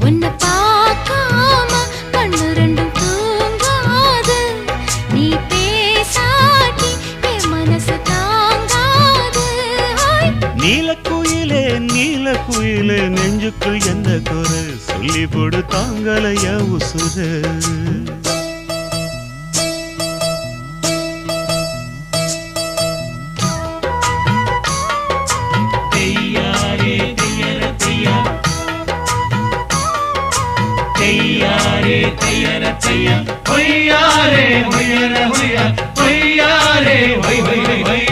உன்னை பார்க்காம கண்ணு ரெண்டும் தூங்காது. நீ பேசாட்டி என் மனசு தாங்காது. நீலக்குயிலே நீலக்குயிலே நெஞ்சுக்குள் எந்த குறை சொல்லி போடு தாங்கலையா உசுர. தையாரே தையர தையா ஒய்யாரே ஒய்யர ஒய்யா ஒய்யாரே ஒய் ஒய் ஒய்